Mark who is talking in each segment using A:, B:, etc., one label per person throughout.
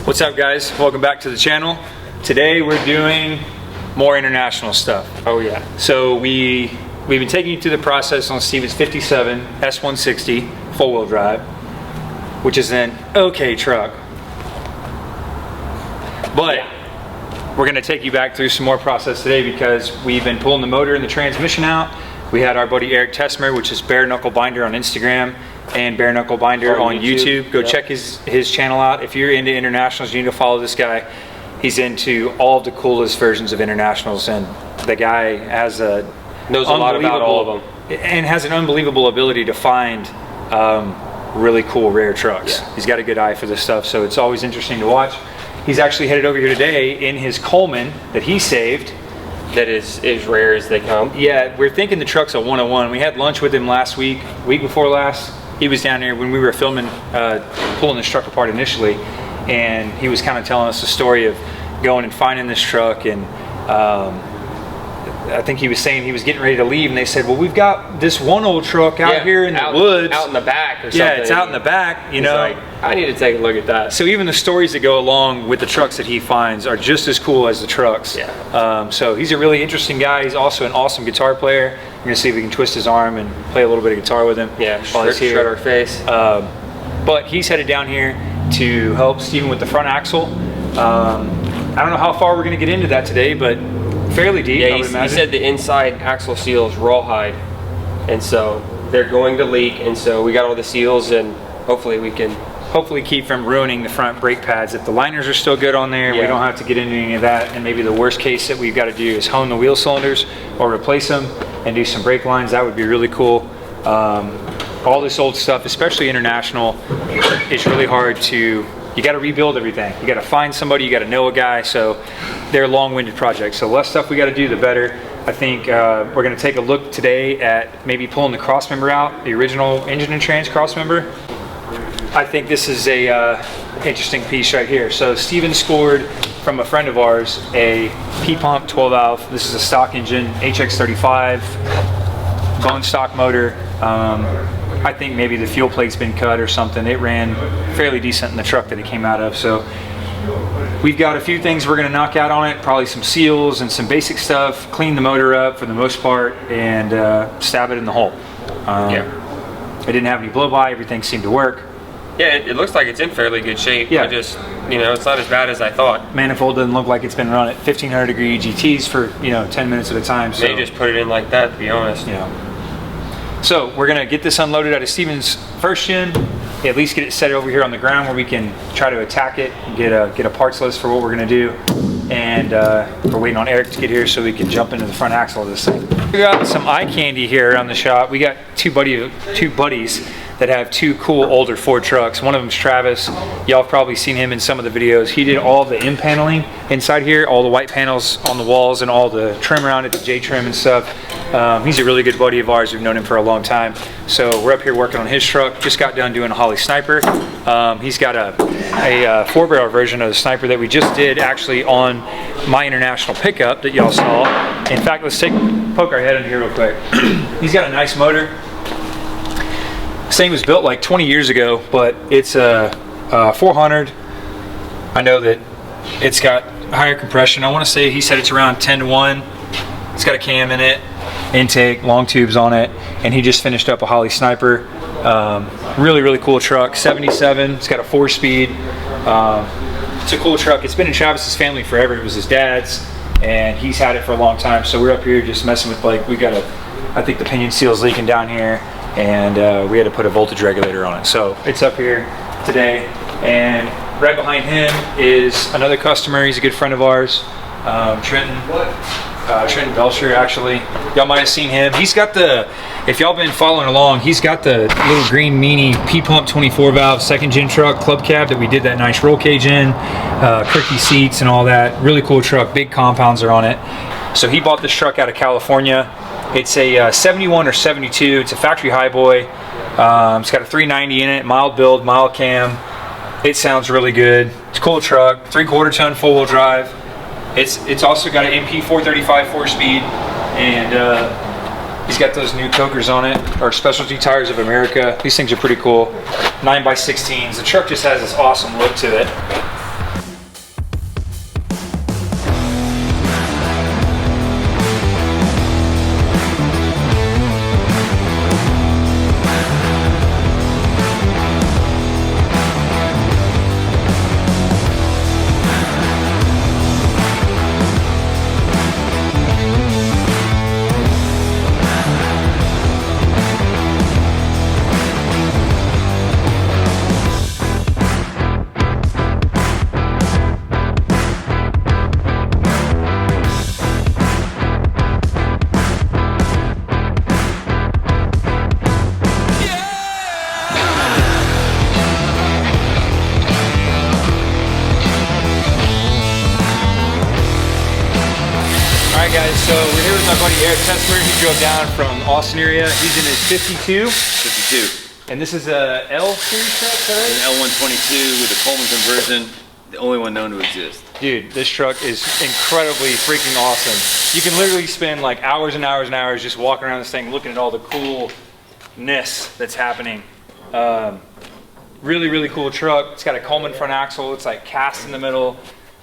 A: What's up, guys? Welcome back to the channel. Today we're doing more international stuff.
B: Oh yeah.
A: So we've been taking you through the process on Steven's 57 S160 4-wheel drive, which is an okay truck. But we're gonna take you back through some more process today because we've been pulling the motor and the transmission out. We had our buddy Eric Tesmer, which is Bare Knuckle Binder on Instagram and Bare Knuckle Binder on YouTube. Go check his channel out. If you're into internationals, you need to follow this guy. He's into all of the coolest versions of internationals, and the guy knows a lot about all of them, and has an unbelievable ability to find really cool rare trucks. He's got a good eye for this stuff, so it's always interesting to watch. He's actually headed over here today in his Coleman that he saved.
B: That is as rare as they come.
A: Yeah, we're thinking the truck's a 101. We had lunch with him last week before last. He was down here when we were filming, pulling this truck apart initially, and he was kind of telling us the story of going and finding this truck, and I think he was saying he was getting ready to leave, and they said, well, we've got this one old truck out here in the woods.
B: Out in the back or something.
A: Yeah, it's out in the back, you know.
B: Like, I need to take a look at that.
A: So even the stories that go along with the trucks that he finds are just as cool as the trucks.
B: Yeah.
A: So he's a really interesting guy. He's also an awesome guitar player. We're gonna see if we can twist his arm and play a little bit of guitar with him.
B: Yeah,
A: shred
B: our face.
A: But he's headed down here to help Steven with the front axle. I don't know how far we're gonna get into that today, but fairly deep.
B: Yeah, he said the inside axle seal is rawhide, and so they're going to leak, and so we got all the seals, and hopefully we can
A: keep from ruining the front brake pads. If the liners are still good on there, we don't have to get into any of that, and maybe the worst case that we've got to do is hone the wheel cylinders or replace them and do some brake lines. That would be really cool. All this old stuff, especially international, it's really hard to, you got to rebuild everything. You got to find somebody, you got to know a guy, so they're long-winded projects. So the less stuff we got to do, the better. I think we're going to take a look today at maybe pulling the cross member out, the original engine and trans cross member. I think this is a interesting piece right here. So Steven scored from a friend of ours a P-pump 12 valve. This is a stock engine, HX35, bone stock motor. I think maybe the fuel plate's been cut or something. It ran fairly decent in the truck that it came out of. So we've got a few things we're gonna knock out on it, probably some seals and some basic stuff, clean the motor up for the most part, and stab it in the hole. I didn't have any blow by, everything seemed to work.
B: Yeah, it looks like it's in fairly good shape.
A: Yeah.
B: I just, it's not as bad as I thought.
A: Manifold doesn't look like it's been run at 1500 degree GTs for 10 minutes at a time. So
B: they just put it in like that, to be honest.
A: So we're gonna get this unloaded out of Steven's first gen, at least get it set over here on the ground where we can try to attack it and get a parts list for what we're gonna do. And we're waiting on Eric to get here so we can jump into the front axle of this thing. We got some eye candy here around the shop. We got two buddies that have two cool older Ford trucks. One of them's Travis. Y'all have probably seen him in some of the videos. He did all the impaneling inside here, all the white panels on the walls and all the trim around it, the J-trim and stuff. He's a really good buddy of ours. We've known him for a long time. So we're up here working on his truck. Just got done doing a Holly Sniper. He's got a 4-barrel version of the Sniper that we just did actually on my international pickup that y'all saw. In fact, let's poke our head in here real quick. He's got a nice motor. This thing was built like 20 years ago, but it's a 400. I know that it's got higher compression. I want to say he said it's around 10-to-1. It's got a cam in it, intake, long tubes on it, and he just finished up a Holly Sniper. Really, really cool truck. 77. It's got a 4-speed. It's a cool truck. It's been in Travis's family forever. It was his dad's, and he's had it for a long time. So we're up here just messing with, like, we got I think the pinion seal's leaking down here, and we had to put a voltage regulator on it. So it's up here today, and right behind him is another customer. He's a good friend of ours, Trenton Belcher, actually. Y'all might have seen him. He's got if y'all been following along, he's got the little green meanie P-pump 24 valve second gen truck club cab that we did that nice roll cage in, Kirky seats and all that. Really cool truck, big compounds are on it. So he bought this truck out of California. It's a 71 or 72. It's a factory highboy. It's got a 390 in it, mild build, mild cam. It sounds really good. It's a cool truck, 3/4 ton 4-wheel drive. It's also got an MP 435 4-speed, and he's got those new Cokers on it, or Specialty Tires of America. These things are pretty cool. 9x16s. The truck just has this awesome look to it. buddy Eric Tessler. He drove down from Austin area. He's in his 52.
C: 52.
A: And this is a L series truck, correct?
C: An L122 with a Coleman conversion, the only one known to exist.
A: Dude, this truck is incredibly freaking awesome. You can literally spend like hours and hours and hours just walking around this thing looking at all the coolness that's happening. Really, really cool truck. It's got a Coleman front axle. It's like cast in the middle.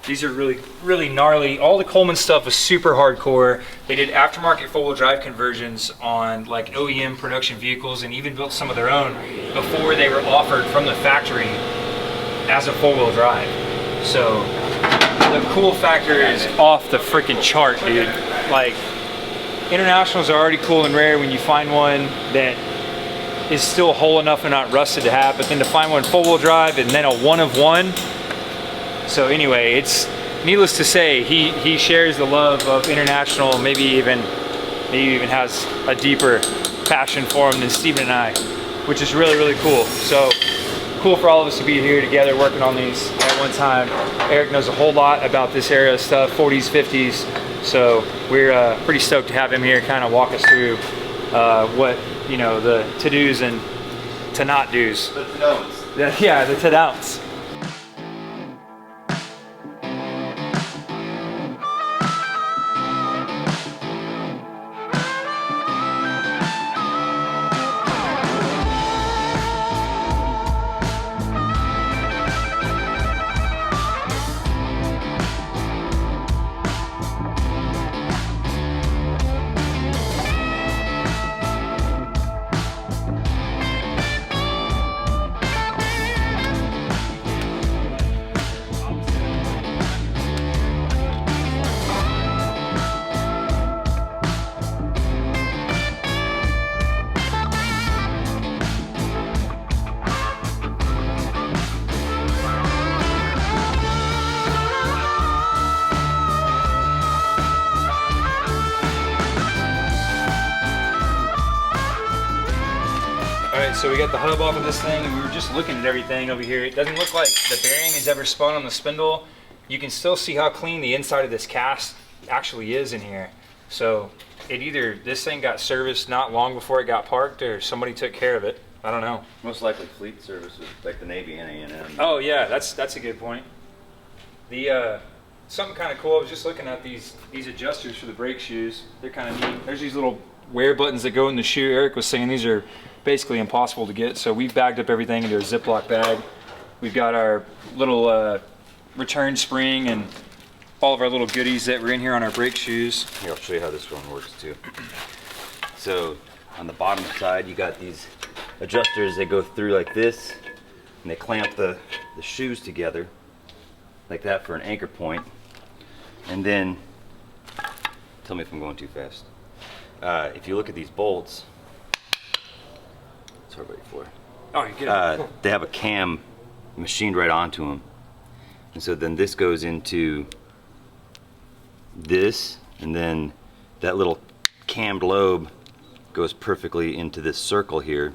A: These are really, really gnarly. All the Coleman stuff is super hardcore. They did aftermarket four-wheel drive conversions on like OEM production vehicles and even built some of their own before they were offered from the factory as a four-wheel drive. So the cool factor is off the freaking chart, dude. Like, internationals are already cool and rare when you find one that is still whole enough and not rusted to have, but then to find one four-wheel drive and then a one of one. So anyway, it's needless to say, he shares the love of international, maybe even has a deeper passion for him than Steven and I, which is really, really cool. So cool for all of us to be here together working on these at one time. Eric knows a whole lot about this era of stuff, 40s, 50s. So we're pretty stoked to have him here kind of walk us through what, you know, the to-dos and to-not-dos.
C: The to-don'ts.
A: Yeah, the to-don'ts. So we got the hub off of this thing and we were just looking at everything over here. It doesn't look like the bearing is ever spun on the spindle. You can still see how clean the inside of this cast actually is in here. So it either, this thing got serviced not long before it got parked or somebody took care of it. I don't know.
C: Most likely fleet services like the Navy and A&M.
A: Oh yeah, that's a good point. The something kind of cool, I was just looking at these adjusters for the brake shoes. They're kind of neat. There's these little wear buttons that go in the shoe. Eric was saying these are basically impossible to get, so we've bagged up everything into a Ziploc bag. We've got our little return spring and all of our little goodies that were in here on our brake shoes.
C: Here, I'll show you how this one works too. So on the bottom side, you got these adjusters. They go through like this, and they clamp the shoes together like that for an anchor point. And then, tell me if I'm going too fast. If you look at these bolts, what's everybody for?
A: Oh, you get it.
C: They have a cam machined right onto them. And so then this goes into this, and then that little cammed lobe goes perfectly into this circle here.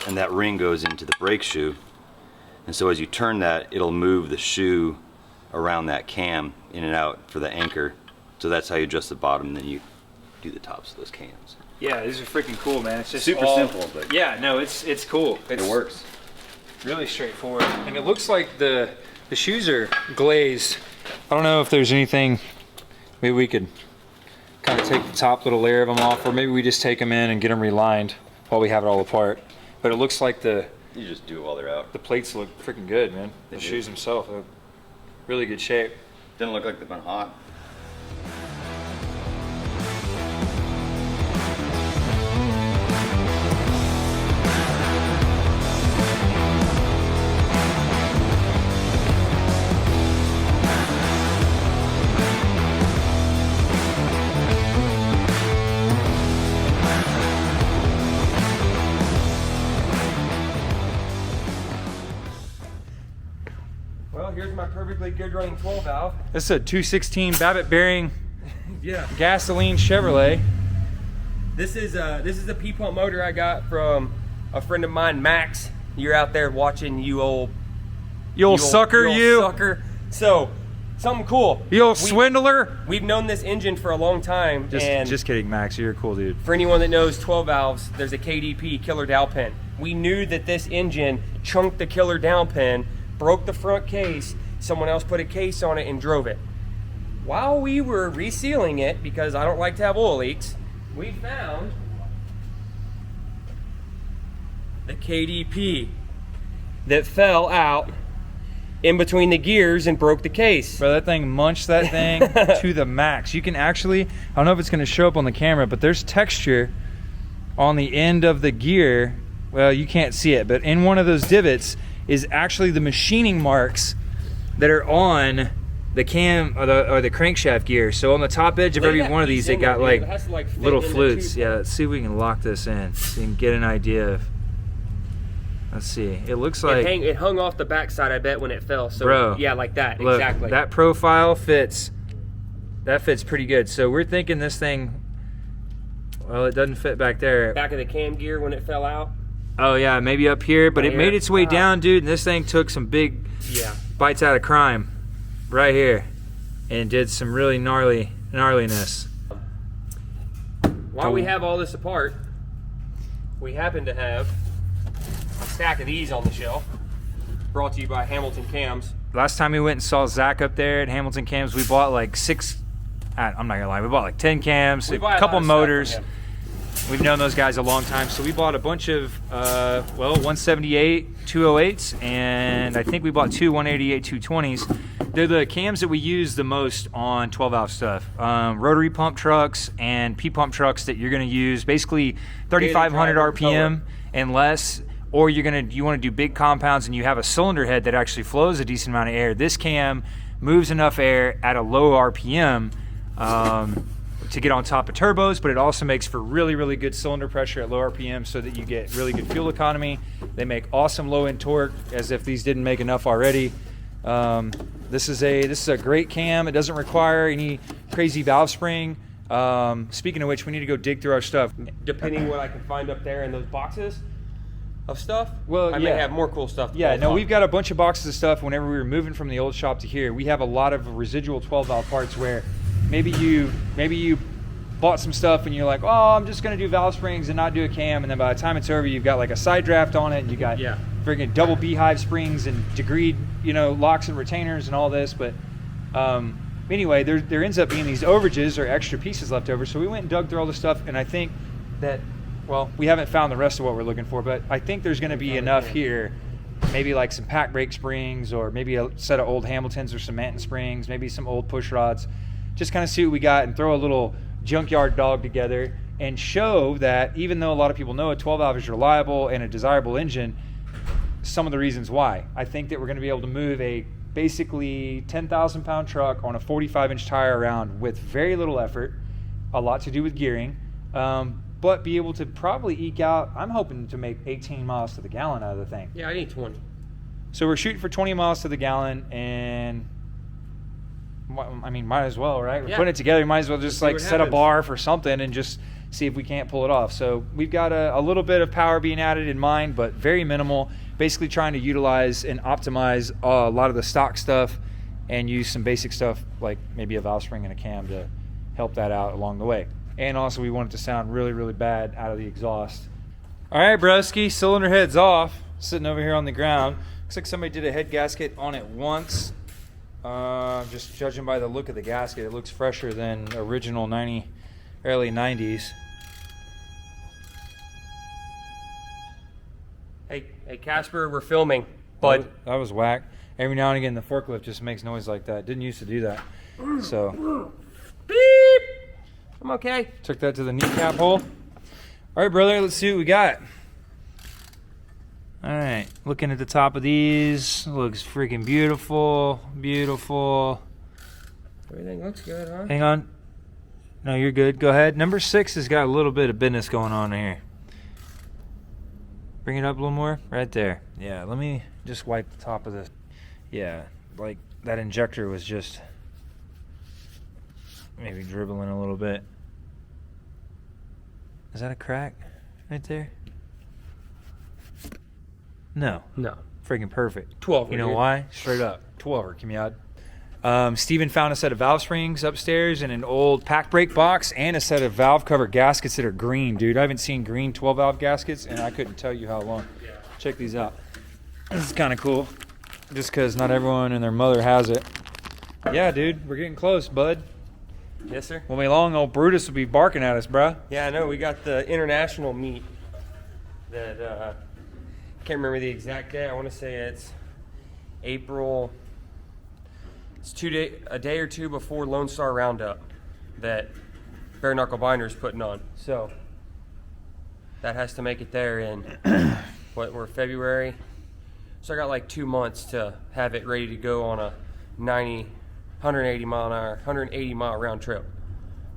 C: And that ring goes into the brake shoe. And so as you turn that, it'll move the shoe around that cam in and out for the anchor. So that's how you adjust the bottom, and then you do the tops of those cams.
A: Yeah, these are freaking cool, man. It's just
C: super simple, but
A: yeah, no, it's cool.
C: It works.
A: Really straightforward, and it looks like the shoes are glazed. I don't know if there's anything. Maybe we could kind of take the top little layer of them off, or maybe we just take them in and get them relined while we have it all apart. But it looks like you
C: just do it while they're out.
A: The plates look freaking good, man. The shoes themselves are really good shape.
C: Didn't look like they've been hot.
B: Here's my perfectly good running 12 valve.
A: This is a 216 Babbitt bearing
B: Yeah.
A: gasoline Chevrolet.
B: This is a P-pump motor I got from a friend of mine, Max. You're out there watching, you old
A: You old sucker,
B: you. Old sucker. So something cool.
A: You old swindler.
B: We've known this engine for a long time.
A: Just kidding, Max. You're a cool dude.
B: For anyone that knows 12 valves, there's a KDP, killer dowel pin. We knew that this engine chunked the killer dowel pin, broke the front case, someone else put a case on it and drove it. While we were resealing it, because I don't like to have oil leaks, we found the KDP that fell out in between the gears and broke the case.
A: Bro, that thing munched that thing to the max. You can actually, I don't know if it's going to show up on the camera, but there's texture on the end of the gear. Well, you can't see it, but in one of those divots is actually the machining marks that are on the cam or the crankshaft gear. So on the top edge of every one of these, they got like little flutes. Yeah, let's see if we can lock this in so you can get an idea of. Let's see. It looks like
B: it hung off the backside, I bet, when it fell. So
A: bro,
B: yeah, like that.
A: Look,
B: exactly.
A: That profile fits. That fits pretty good. So we're thinking this thing. Well, it doesn't fit back there.
B: Back of the cam gear when it fell out.
A: Oh yeah, maybe up here, but
B: Right
A: it made
B: here.
A: its way down, dude. And this thing took some big bites out of crime, right here, and did some really gnarliness.
B: While we have all this apart, we happen to have a stack of these on the shelf, brought to you by Hamilton Cams.
A: Last time we went and saw Zach up there at Hamilton Cams, we bought like 6. I'm not gonna lie, we bought like 10 cams, a couple motors. We've known those guys a long time, so we bought a bunch of 178 208s, and I think we bought 2 188 220s. They're the cams that we use the most on 12 valve stuff. Rotary pump trucks and P-pump trucks that you're going to use basically 3,500 RPM and less, or you want to do big compounds and you have a cylinder head that actually flows a decent amount of air. This cam moves enough air at a low RPM to get on top of turbos, but it also makes for really, really good cylinder pressure at low RPM so that you get really good fuel economy. They make awesome low end torque, as if these didn't make enough already. This is a great cam. It doesn't require any crazy valve spring. Speaking of which, we need to go dig through our stuff.
B: Depending what I can find up there in those boxes of stuff,
A: well,
B: I may have more cool stuff to
A: Yeah,
B: pull
A: no,
B: from.
A: we've got a bunch of boxes of stuff. Whenever we were moving from the old shop to here, we have a lot of residual 12 valve parts where maybe you bought some stuff and you're like, oh, I'm just gonna do valve springs and not do a cam, and then by the time it's over, you've got like a side draft on it, and you got freaking double beehive springs and degreed, locks and retainers and all this. But anyway, there ends up being these overages or extra pieces left over. So we went and dug through all the stuff, and I think that, well, we haven't found the rest of what we're looking for, but I think there's gonna be enough here. Maybe like some pack brake springs, or maybe a set of old Hamiltons or some Manton springs, maybe some old push rods. Just kind of see what we got and throw a little junkyard dog together and show that even though a lot of people know a 12 valve is reliable and a desirable engine, some of the reasons why. I think that we're going to be able to move a basically 10,000 pound truck on a 45-inch tire around with very little effort, a lot to do with gearing, but be able to probably eke out, I'm hoping to make 18 miles to the gallon out of the thing.
B: Yeah, I need 20.
A: So we're shooting for 20 miles to the gallon, and I mean, might as well, right? We're putting it together. We might as well just like set a bar for something and just see if we can't pull it off. So we've got a little bit of power being added in mind, but very minimal. Basically trying to utilize and optimize a lot of the stock stuff and use some basic stuff like maybe a valve spring and a cam to help that out along the way. And also we want it to sound really, really bad out of the exhaust. All right, broski, cylinder head's off. Sitting over here on the ground. Looks like somebody did a head gasket on it once. Just judging by the look of the gasket, it looks fresher than original early 90s.
B: Hey Casper, we're filming, bud.
A: That was whack. Every now and again, the forklift just makes noise like that. Didn't used to do that. So,
B: Beep! I'm okay.
A: Took that to the kneecap hole. All right, brother, let's see what we got. All right, looking at the top of these, looks freaking beautiful, beautiful.
B: Everything looks good, huh?
A: Hang on. No, you're good. Go ahead. Number 6 has got a little bit of business going on here. Bring it up a little more. Right there. Yeah, let me just wipe the top of this. Yeah, like that injector was just maybe dribbling a little bit. Is that a crack right there? No.
B: No.
A: Freaking perfect.
B: 12.
A: You know why? Straight up. 12er, Kimyad. Steven found a set of valve springs upstairs and an old pack brake box and a set of valve cover gaskets that are green, dude. I haven't seen green 12 valve gaskets and I couldn't tell you how long. Check these out. This is kind of cool, just because not everyone and their mother has it. Yeah, dude, we're getting close, bud.
B: Yes, sir.
A: When we long, old Brutus will be barking at us, bruh.
B: Yeah, I know. We got the international meet that can't remember the exact day. I want to say it's April. It's a day or two before Lone Star Roundup that Bare Knuckle Binder's putting on. So that has to make it there in we're February. So I got like 2 months to have it ready to go on a 180 mile an hour, 180 mile round trip.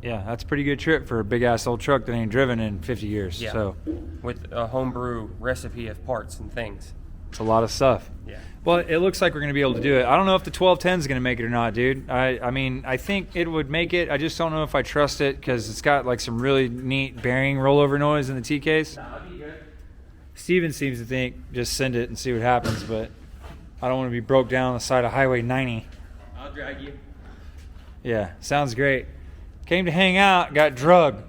A: Yeah, that's a pretty good trip for a big ass old truck that ain't driven in 50 years.
B: Yeah.
A: So
B: with a homebrew recipe of parts and things.
A: it's a lot of stuff.
B: Yeah.
A: Well, it looks like we're going to be able to do it. I don't know if the 1210 is going to make it or not, dude. I mean, I think it would make it. I just don't know if I trust it because it's got like some really neat bearing rollover noise in the T case.
B: That'd be good.
A: Steven seems to think just send it and see what happens, but I don't want to be broke down on the side of Highway 90.
B: I'll drag you.
A: Yeah, sounds great. Came to hang out, got drugged.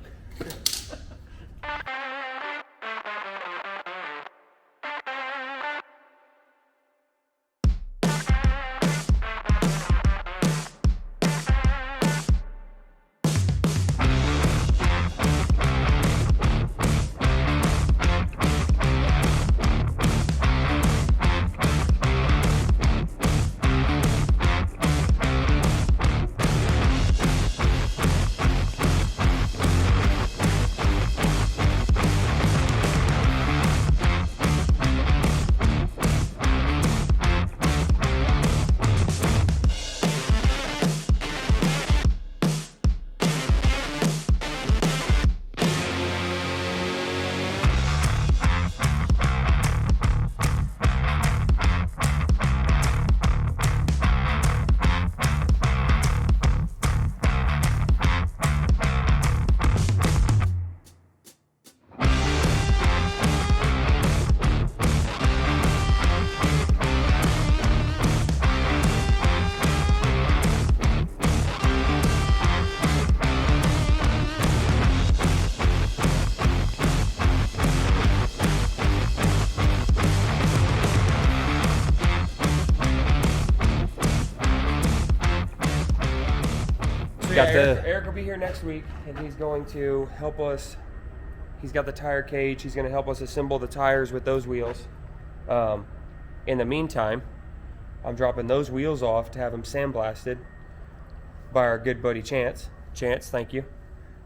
B: Eric will be here next week, and he's going to help us. He's got the tire cage. He's going to help us assemble the tires with those wheels. In the meantime, I'm dropping those wheels off to have them sandblasted by our good buddy Chance. Chance, thank you.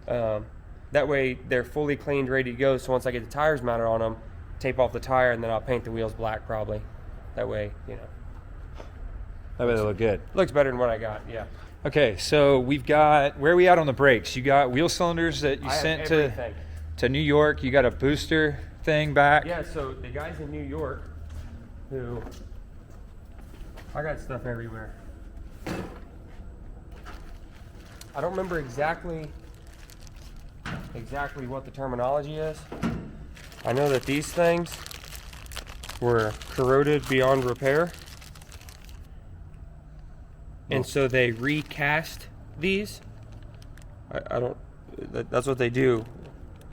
B: That way they're fully cleaned, ready to go. So once I get the tires mounted on them, tape off the tire, and then I'll paint the wheels black probably. That way, you know.
A: That way they look good.
B: Looks better than what I got, yeah.
A: Okay, so we've got, where are we at on the brakes? You got wheel cylinders that you sent to New York. You got a booster thing back.
B: Yeah, so the guys in New York who, I got stuff everywhere. I don't remember exactly what the terminology is. I know that these things were corroded beyond repair. And so they recast these. I don't. That's what they do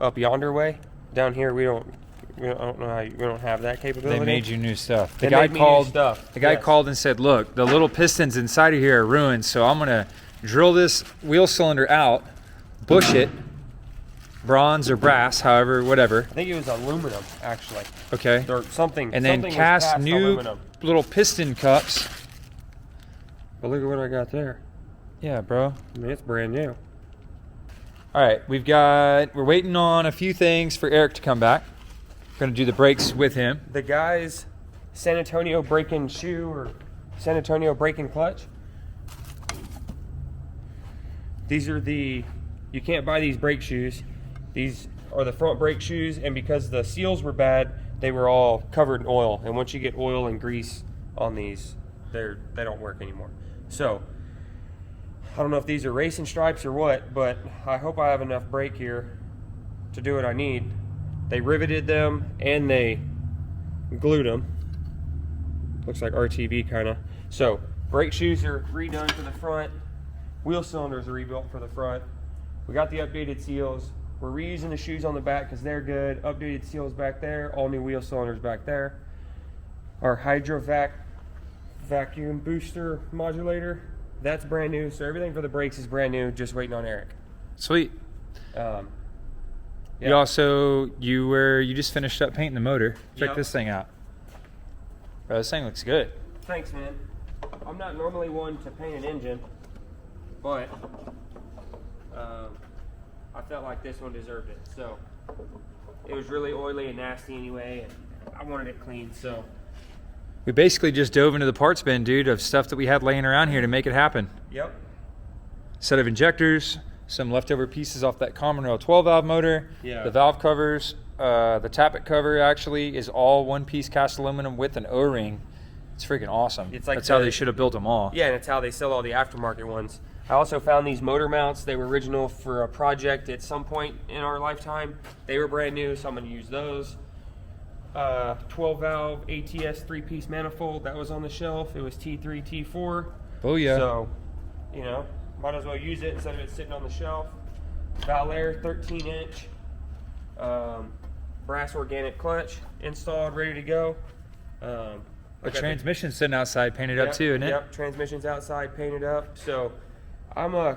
B: up yonder way. Down here, I don't know how we don't have that capability.
A: They made you new stuff. The
B: They
A: guy
B: made me new
A: called.
B: stuff,
A: The guy
B: yes.
A: called and said, "Look, the little pistons inside of here are ruined. So I'm gonna drill this wheel cylinder out, bush it, bronze or brass, however, whatever.
B: I think it was aluminum, actually,
A: Okay,
B: or something.
A: and then
B: something was
A: cast new
B: aluminum.
A: little piston cups.
B: But look at what I got there.
A: Yeah, bro.
B: I mean, it's brand new.
A: All right, we're waiting on a few things for Eric to come back. We're gonna do the brakes with him.
B: The guys, San Antonio break-in shoe or San Antonio break-in clutch. These are you can't buy these brake shoes. These are the front brake shoes, and because the seals were bad, they were all covered in oil. And once you get oil and grease on these, they don't work anymore. So I don't know if these are racing stripes or what, but I hope I have enough brake here to do what I need. They riveted them and they glued them. Looks like RTV kind of. So Brake shoes are redone for the front. Wheel cylinders are rebuilt for the front. We got the updated seals. We're reusing the shoes on the back because they're good. Updated seals back there. All new wheel cylinders back there. Our Hydrovac vacuum booster modulator, that's brand new. So everything for the brakes is brand new. Just waiting on Eric.
A: Sweet.
B: Yeah.
A: You just finished up painting the motor. Check
B: Yep.
A: this thing out. Bro, this thing looks good.
B: Thanks, man. I'm not normally one to paint an engine, but I felt like this one deserved it. So it was really oily and nasty anyway, and I wanted it clean. So
A: We basically just dove into the parts bin, dude, of stuff that we had laying around here to make it happen.
B: yep,
A: Set of injectors, some leftover pieces off that common rail 12 valve motor,
B: Yeah.
A: the valve covers, the tappet cover actually is all one piece cast aluminum with an O-ring. It's freaking awesome.
B: It's like
A: That's how
B: the-
A: they should have built them all.
B: yeah, and it's how they sell all the aftermarket ones. I also found these motor mounts. They were original for a project at some point in our lifetime. They were brand new, so I'm going to use those. 12 valve ATS 3-piece manifold that was on the shelf. It was T3, T4.
A: Oh yeah.
B: So, might as well use it instead of it sitting on the shelf. Valair 13-inch brass organic clutch installed, ready to go.
A: The transmission's sitting outside painted up too, isn't it?
B: Yep, transmission's outside, painted up. So I'm a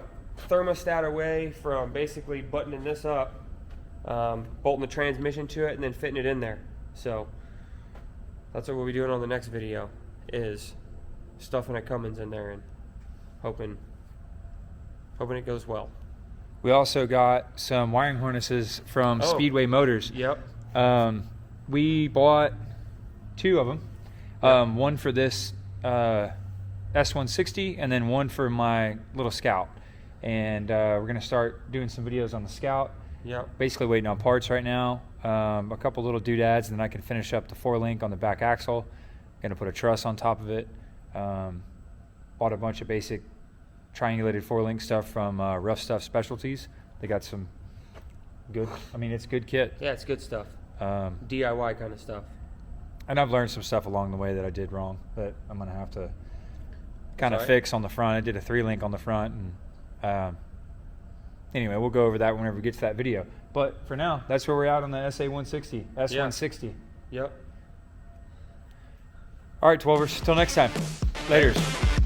B: thermostat away from basically buttoning this up, bolting the transmission to it, and then fitting it in there. So that's what we'll be doing on the next video, is stuffing a Cummins in there and hoping it goes well.
A: We also got some wiring harnesses from
B: Oh.
A: Speedway Motors.
B: Yep.
A: We bought 2 of them. One for this S160 and then one for my little Scout. And we're going to start doing some videos on the Scout.
B: Yep.
A: Basically waiting on parts right now. A couple little doodads, and then I can finish up the 4-link on the back axle. Going to put a truss on top of it. Bought a bunch of basic triangulated 4-link stuff from Rough Stuff Specialties. They got some good, it's good kit.
B: Yeah, it's good stuff. DIY kind of stuff.
A: And I've learned some stuff along the way that I did wrong that I'm going to have to kind of
B: Sorry?
A: fix on the front. I did a 3-link on the front. And anyway, we'll go over that whenever we get to that video. But for now, that's where we're at on the SA160, S160.
B: Yep.
A: All right, 12ers. Till next time. Laters.